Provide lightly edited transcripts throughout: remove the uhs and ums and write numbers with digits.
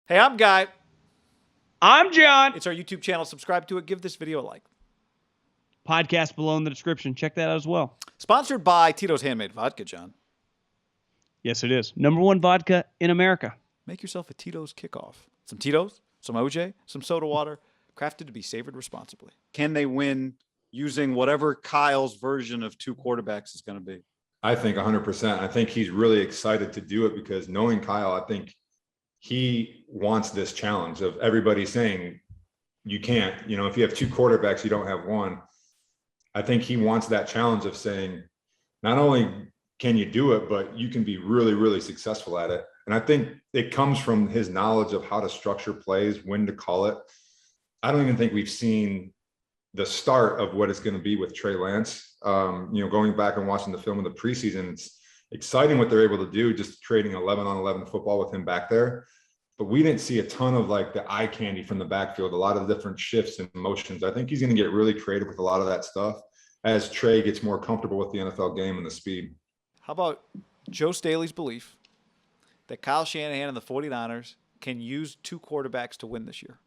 Hey, I'm Guy. I'm John. It's our YouTube channel. Subscribe to it. Give this video a like. Podcast below in the description. Check that out as well. Sponsored by Tito's Handmade Vodka, John. Yes, it is. #1 vodka in America. Make yourself a Tito's kickoff. Some Tito's, some OJ, some soda water, crafted to be savored responsibly. Can they win using whatever Kyle's version of two quarterbacks is going to be? I think 100%. I think he's really excited to do it because knowing Kyle, I think he wants this challenge of everybody saying you can't, if you have two quarterbacks, you don't have one. I think he wants that challenge of saying, not only can you do it, but you can be really, really successful at it. And I think it comes from his knowledge of how to structure plays, when to call it. I don't even think we've seen the start of what it's going to be with Trey Lance. Going back and watching the film in the preseason, it's exciting what they're able to do, just trading 11-on-11 football with him back there. But we didn't see a ton of like the eye candy from the backfield, a lot of different shifts and motions. I think he's going to get really creative with a lot of that stuff as Trey gets more comfortable with the NFL game and the speed. How about Joe Staley's belief that Kyle Shanahan and the 49ers can use two quarterbacks to win this year?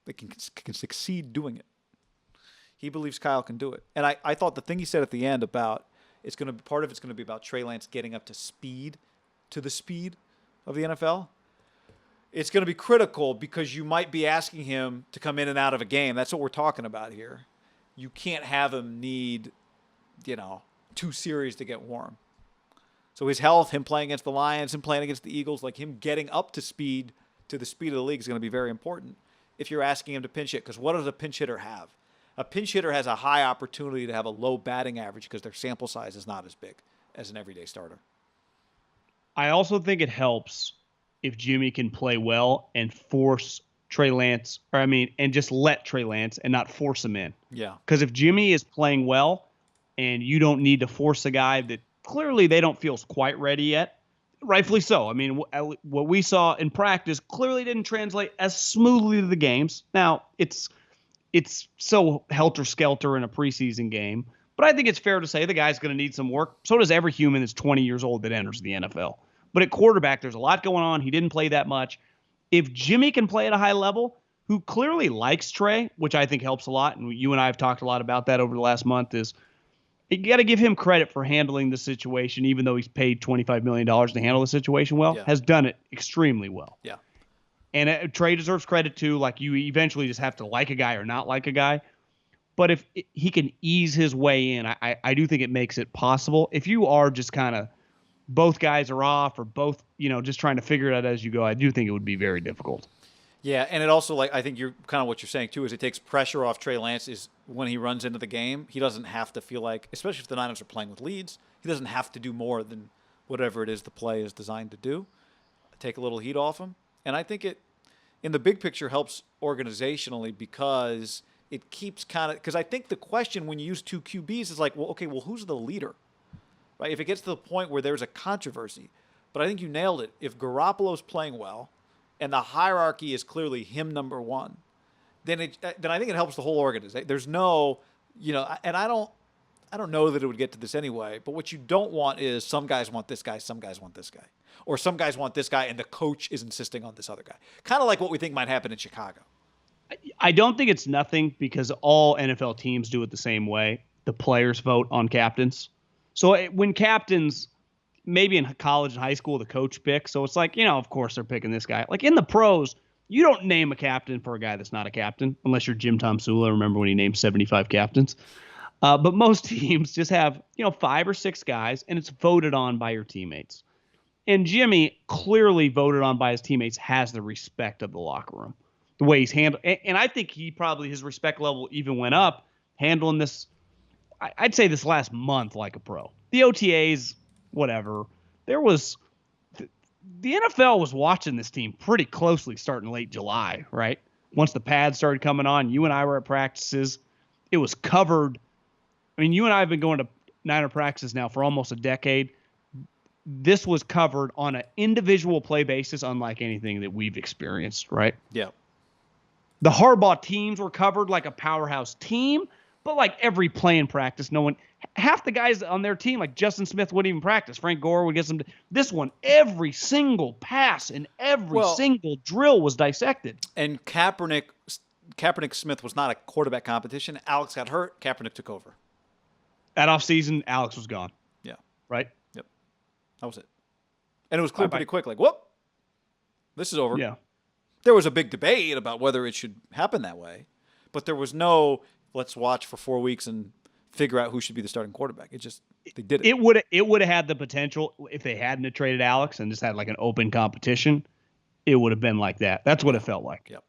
They can succeed doing it. He believes Kyle can do it. And I thought the thing he said at the end about it's going to be part of it's going to be about Trey Lance getting up to the speed of the NFL. It's going to be critical because you might be asking him to come in and out of a game. That's what we're talking about here. You can't have him need, 2 series to get warm. So his health, him playing against the Lions, him playing against the Eagles, like him getting up to the speed of the league is going to be very important if you're asking him to pinch hit. Because what does a pinch hitter have? A pinch hitter has a high opportunity to have a low batting average because their sample size is not as big as an everyday starter. I also think it helps if Jimmy can play well and force Trey Lance, and just let Trey Lance and not force him in. Yeah. Because if Jimmy is playing well and you don't need to force a guy that clearly they don't feel is quite ready yet, rightfully so. I mean, what we saw in practice clearly didn't translate as smoothly to the games. Now, it's so helter-skelter in a preseason game, but I think it's fair to say the guy's going to need some work. So does every human that's 20 years old that enters the NFL. But at quarterback, there's a lot going on. He didn't play that much. If Jimmy can play at a high level, who clearly likes Trey, which I think helps a lot, and you and I have talked a lot about that over the last month, is you got to give him credit for handling the situation, even though he's paid $25 million to handle the situation well, has done it extremely well. Yeah. And Trey deserves credit too. Like, you eventually just have to like a guy or not like a guy. But if he can ease his way in, I do think it makes it possible. If you are just kind of both guys are off or both, just trying to figure it out as you go, I do think it would be very difficult. Yeah, and it also, I think you're kind of what you're saying too, is it takes pressure off Trey Lance is when he runs into the game. He doesn't have to feel like, especially if the Niners are playing with leads, he doesn't have to do more than whatever it is the play is designed to do. Take a little heat off him. And I think it, in the big picture, helps organizationally because it keeps because I think the question when you use two QBs is like, well, okay, who's the leader? Right? If it gets to the point where there's a controversy, but I think you nailed it. If Garoppolo's playing well and the hierarchy is clearly him number one, then I think it helps the whole organization. There's no, and I don't know that it would get to this anyway, but what you don't want is some guys want this guy, some guys want this guy. Or some guys want this guy and the coach is insisting on this other guy. Kind of like what we think might happen in Chicago. I don't think it's nothing because all NFL teams do it the same way. The players vote on captains. So when captains, maybe in college and high school, the coach picks. So it's like, of course they're picking this guy. Like in the pros, you don't name a captain for a guy that's not a captain, unless you're Jim Tom Sula. Remember when he named 75 captains? But most teams just have, 5 or 6 guys, and it's voted on by your teammates. And Jimmy, clearly voted on by his teammates, has the respect of the locker room. The way he's handled, and I think his respect level even went up handling this. I'd say this last month like a pro. The OTAs, whatever. The NFL was watching this team pretty closely starting late July, right? Once the pads started coming on, you and I were at practices. It was covered. I mean, you and I have been going to Niner practices now for almost a decade. This was covered on an individual play basis, unlike anything that we've experienced, right? Yeah. The Harbaugh teams were covered like a powerhouse team, But like every play in practice, half the guys on their team, like Justin Smith, wouldn't even practice. Frank Gore would get some. This one, every single pass and every single drill was dissected. And Kaepernick Smith was not a quarterback competition. Alex got hurt. Kaepernick took over. That offseason, Alex was gone. Yeah. Right? Yep. That was it. And it was clear pretty quick. Like, whoop, this is over. Yeah. There was a big debate about whether it should happen that way. But there was no, let's watch for 4 weeks and figure out who should be the starting quarterback. They did it. It would have had the potential if they hadn't traded Alex and just had like an open competition. It would have been like that. That's what it felt like. Yep.